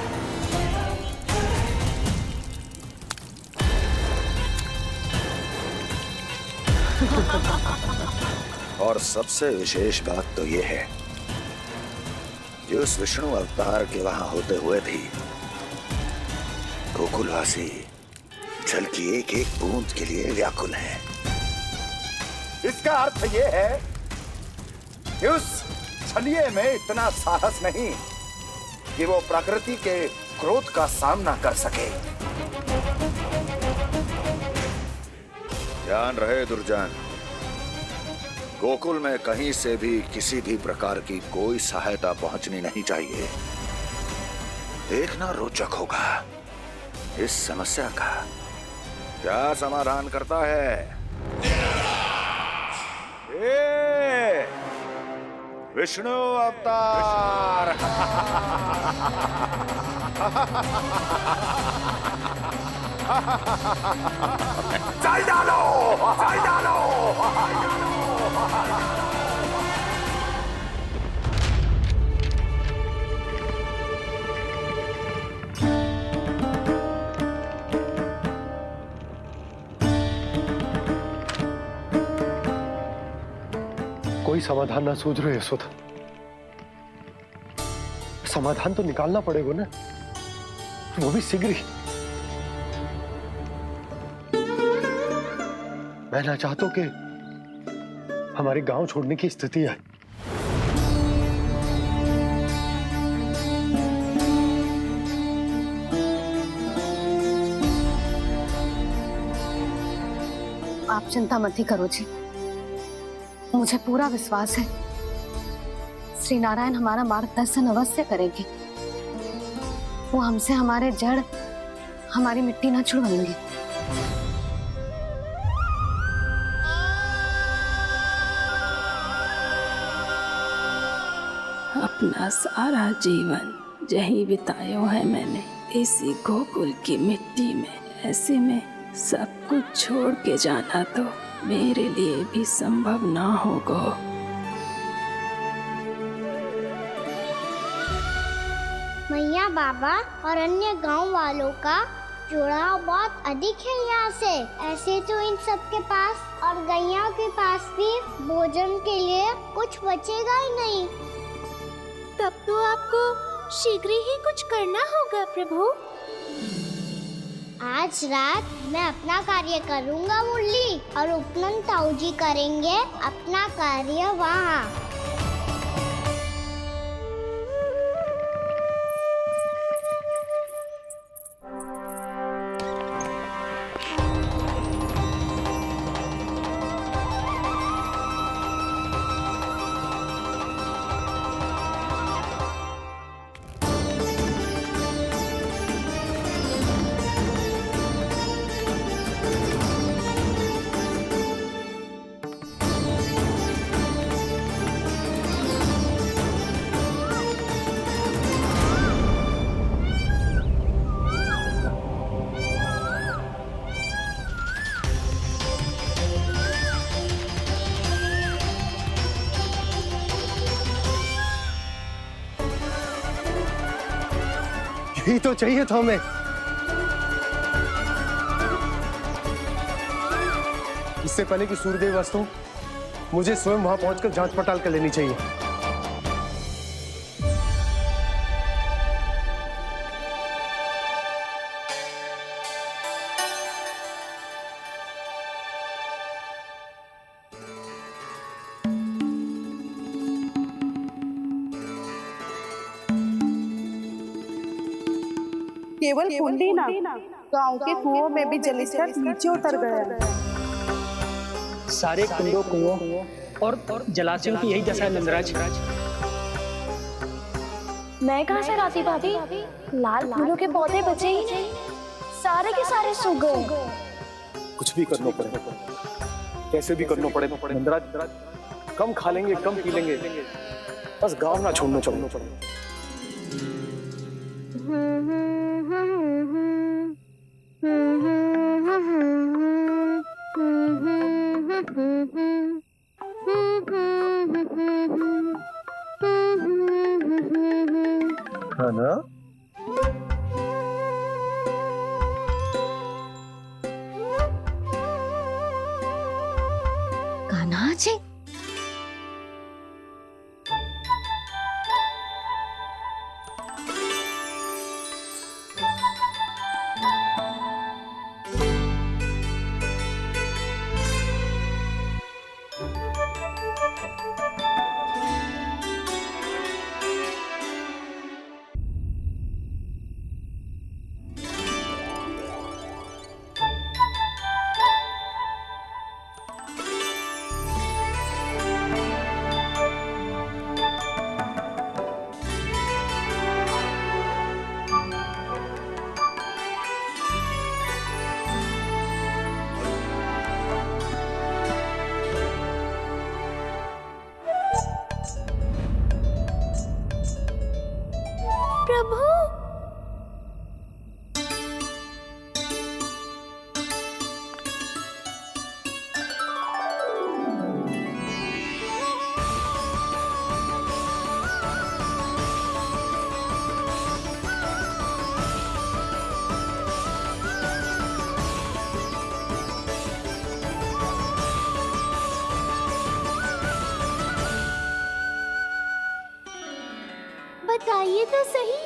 और सबसे विशेष बात तो ये है कि उस विष्णु अवतार के वहां होते हुए भी गोकुलवासी जल की एक एक बूंद के लिए व्याकुल हैं। इसका अर्थ ये है कि उस छलिए में इतना साहस नहीं कि वो प्रकृति के क्रोध का सामना कर सके। ध्यान रहे दुर्जन, गोकुल में कहीं से भी किसी भी प्रकार की कोई सहायता पहुंचनी नहीं चाहिए। देखना रोचक होगा इस समस्या का क्या समाधान करता है। ए, विष्णु अवतार। चल डालो, चल डालो।
कोई समाधान ना सूझ रहे यशोदा। समाधान तो निकालना पड़ेगा ना, वो भी शीघ्र ही। मैं ना चाहता कि हमारे गांव छोड़ने की स्थिति आए।
आप चिंता मत ही करो जी, मुझे पूरा विश्वास है श्री नारायण हमारा मार्गदर्शन अवश्य करेंगे। वो हमसे हमारे जड़, हमारी मिट्टी ना छुड़वाएंगे।
अपना सारा जीवन यही बितायो है मैंने, इसी गोकुल की मिट्टी में। ऐसे में सब कुछ छोड़ के जाना तो मेरे लिए भी संभव ना होगा।
मैया बाबा और अन्य गांव वालों का जुड़ाव बहुत अधिक है यहाँ से। ऐसे तो इन सब के पास और गैया के पास भी भोजन के लिए कुछ बचेगा ही नहीं।
तब तो आपको शीघ्र ही कुछ करना होगा प्रभु।
आज रात मैं अपना कार्य करूँगा मुरली, और उपनंद ताऊ जी करेंगे अपना कार्य वहाँ।
यही तो चाहिए था हमें। इससे पहले कि सूर्यदेव अस्तु, मुझे स्वयं वहां पहुंचकर जांच पड़ताल कर लेनी चाहिए।
केवल कुंडी ना, गांव के कुओं में भी जलस्तर नीचे उतर गया है।
सारे कुंडों, कुओं और जलाशयों की यही दशा है नंदराज।
मैं कहाँ से लाती भाभी? लाल फूलों के पौधे बचे ही नहीं। सारे के सारे सो गए।
कुछ भी करना पड़े, कैसे भी करना पड़े नंदराज, कम खा लेंगे, कम पी लेंगे, बस गांव ना छोड़ना चाहिए। है ना?
कान्हा जी,
प्रभु, बताइए तो सही,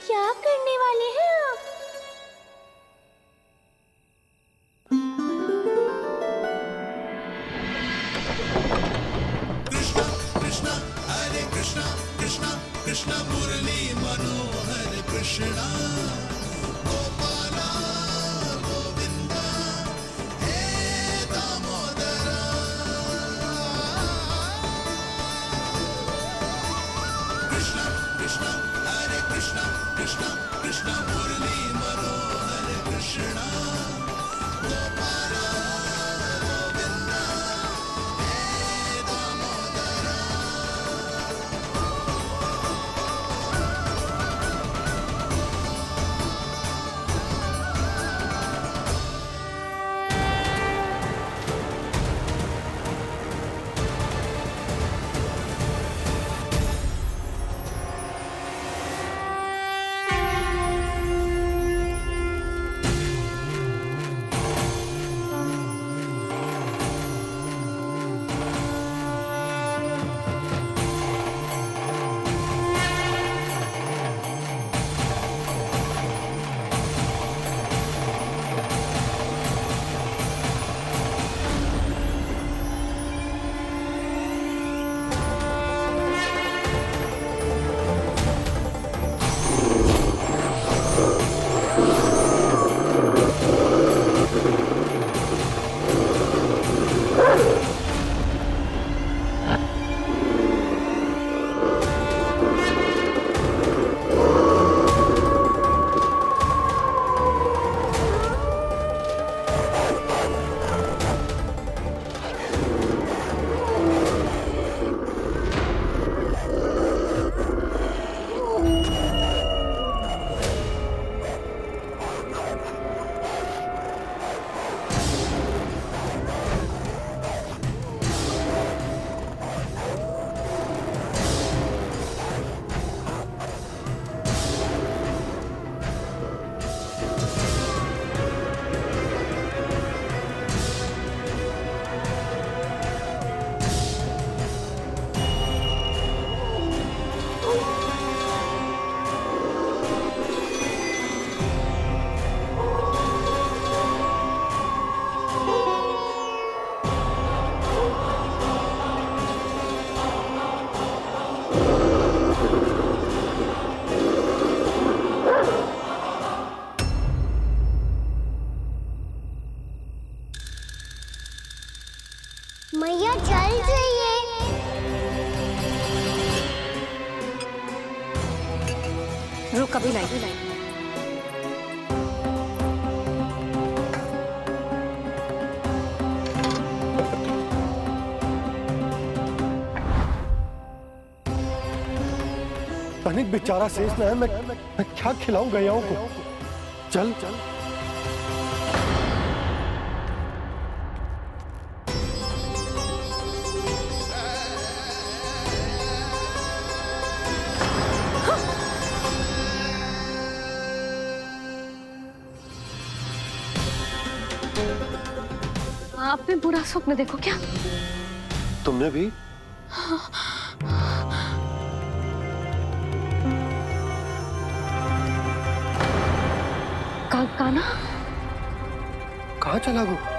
क्या करने वाले हैं आप?
कृष्णा हरे कृष्णा, कृष्णा कृष्णा मुरली मनोहर कृष्णा, गोपाला गोविंदा हे दामोदरा। कृष्णा कृष्णा हरे कृष्णा, कृष्णा कृष्णा मुरली मनोहर कृष्णा, गोपाला गोविंदा हे दामोदरा।
मैया चल जाइए।
रुक, अभी लाई।
तनिक बेचारा शेष न है, मैं क्या खिलाऊं गैयाओं को? चल चल।
आपने बुरा स्वप्न देखो क्या?
तुमने भी?
काना?
कहाँ चला गो?